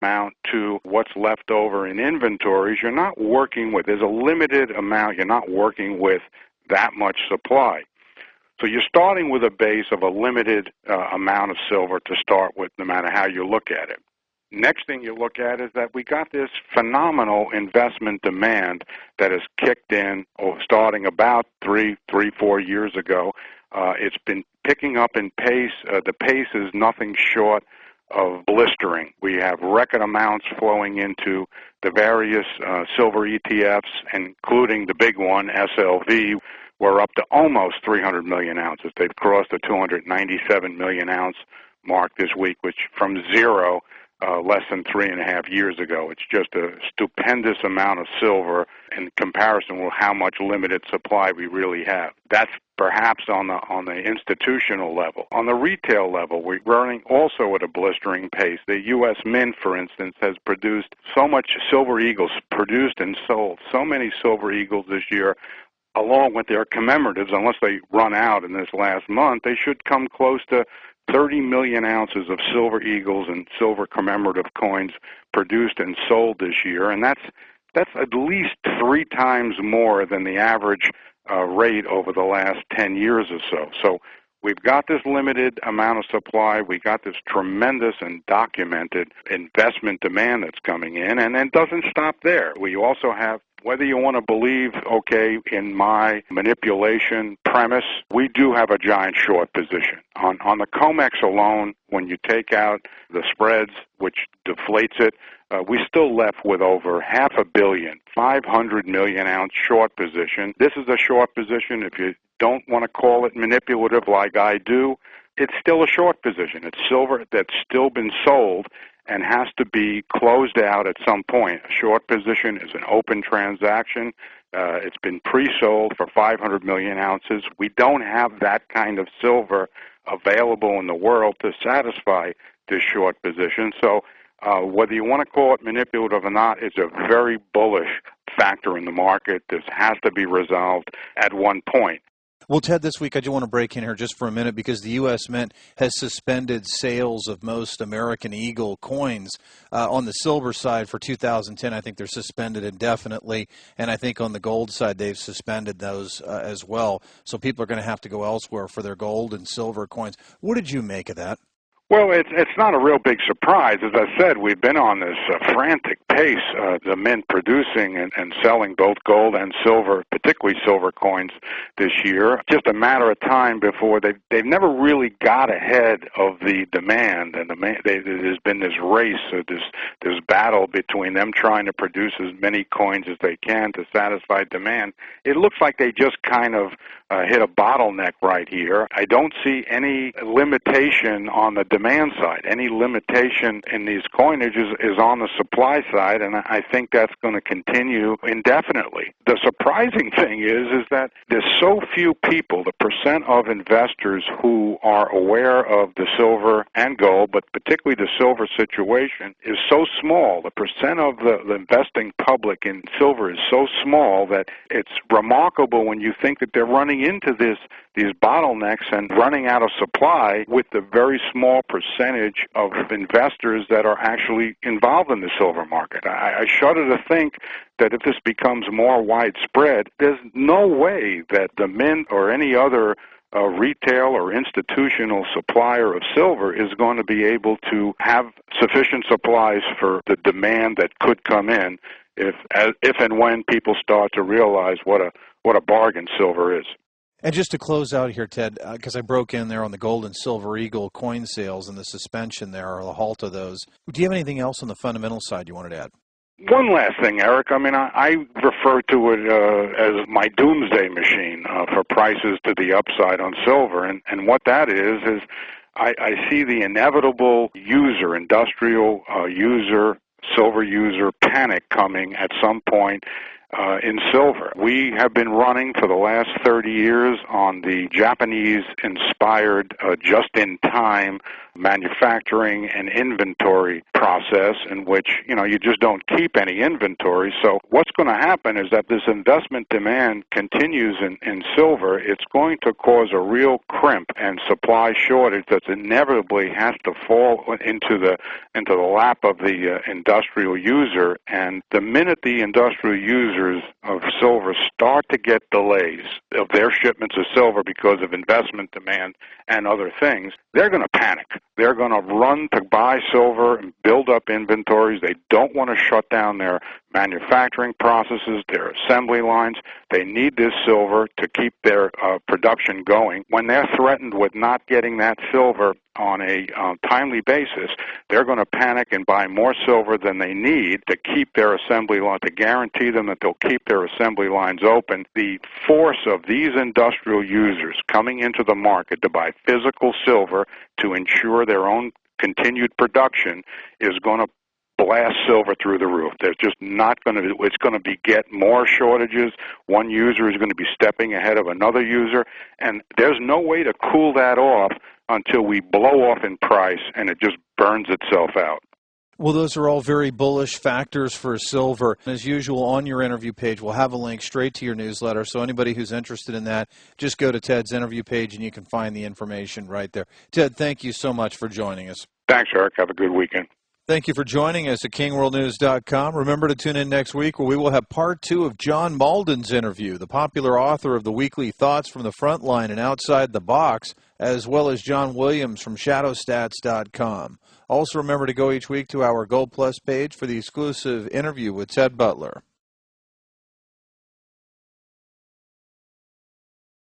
amount to what's left over in inventories, you're not working with, there's a limited amount, you're not working with that much supply. So you're starting with a base of a limited amount of silver to start with, no matter how you look at it. Next thing you look at is that we got this phenomenal investment demand that has kicked in starting about 4 years ago. It's been picking up in pace. The pace is nothing short of blistering. We have record amounts flowing into the various silver ETFs, including the big one, SLV. We're up to almost 300 million ounces. They've crossed the 297 million ounce mark this week, which from zero less than 3.5 years ago. It's just a stupendous amount of silver in comparison with how much limited supply we really have. That's perhaps on the institutional level. On the retail level, we're running also at a blistering pace. The U.S. Mint, for instance, has produced so much Silver Eagles, produced and sold so many Silver Eagles this year, along with their commemoratives. Unless they run out in this last month, they should come close to 30 million ounces of Silver Eagles and silver commemorative coins produced and sold this year, and that's at least 3 times more than the average rate over the last 10 years or so. So we've got this limited amount of supply, we got this tremendous and documented investment demand that's coming in, and it doesn't stop there. We also have, whether you want to believe, okay, in my manipulation premise, we do have a giant short position. On the COMEX alone, when you take out the spreads, which deflates it, we still left with over 500 million, 500 million ounce short position. This is a short position. If you don't want to call it manipulative like I do, it's still a short position. It's silver that's still been sold and has to be closed out at some point. A short position is an open transaction. It's been pre-sold for 500 million ounces. We don't have that kind of silver available in the world to satisfy this short position. So whether you want to call it manipulative or not, it's a very bullish factor in the market. This has to be resolved at one point. Well, Ted, this week I do want to break in here just for a minute because the U.S. Mint has suspended sales of most American Eagle coins. On the silver side for 2010, I think they're suspended indefinitely, and I think on the gold side they've suspended those as well. So people are going to have to go elsewhere for their gold and silver coins. What did you make of that? Well, it's not a real big surprise. As I said, we've been on this frantic pace, the Mint producing and selling both gold and silver, particularly silver coins this year. Just a matter of time before they've never really got ahead of the demand, and there's been this race, this battle between them trying to produce as many coins as they can to satisfy demand. It looks like they just kind of hit a bottleneck right here. I don't see any limitation on the demand side. Any limitation in these coinages is on the supply side, and I think that's going to continue indefinitely. The surprising thing is that there's so few people, the percent of investors who are aware of the silver and gold, but particularly the silver situation, is so small. The percent of the investing public in silver is so small that it's remarkable when you think that they're running into these bottlenecks and running out of supply with the very small percentage of investors that are actually involved in the silver market. I shudder to think that if this becomes more widespread, there's no way that the Mint or any other retail or institutional supplier of silver is going to be able to have sufficient supplies for the demand that could come in if and when people start to realize what a bargain silver is. And just to close out here, Ted, because I broke in there on the gold and silver Eagle coin sales and the suspension there, or the halt of those. Do you have anything else on the fundamental side you wanted to add? One last thing, Eric. I mean, I refer to it as my doomsday machine for prices to the upside on silver. And what that is I see the inevitable industrial user, silver user panic coming at some point. in silver. We have been running for the last 30 years on the Japanese-inspired just-in-time manufacturing and inventory process in which, you just don't keep any inventory. So what's going to happen is that this investment demand continues in silver. It's going to cause a real crimp and supply shortage that inevitably has to fall into the lap of the industrial user. And the minute the industrial users of silver start to get delays of their shipments of silver because of investment demand and other things, they're going to panic. They're going to run to buy silver and build up inventories. They don't want to shut down their manufacturing processes, their assembly lines. They need this silver to keep their production going. When they're threatened with not getting that silver on a timely basis, they're going to panic and buy more silver than they need to keep their assembly line, to guarantee them that they'll keep their assembly lines open. The force of these industrial users coming into the market to buy physical silver to ensure their own continued production is going to blast silver through the roof. There's just not going to, it's going to get more shortages. One user is going to be stepping ahead of another user, and there's no way to cool that off until we blow off in price and it just burns itself out. Well, those are all very bullish factors for silver. As usual, on your interview page, we'll have a link straight to your newsletter. So anybody who's interested in that, just go to Ted's interview page and you can find the information right there. Ted, thank you so much for joining us. Thanks, Eric. Have a good weekend. Thank you for joining us at KingWorldNews.com. Remember to tune in next week where we will have part 2 of John Malden's interview, the popular author of the weekly Thoughts from the Frontline and Outside the Box, as well as John Williams from ShadowStats.com. Also remember to go each week to our Gold Plus page for the exclusive interview with Ted Butler.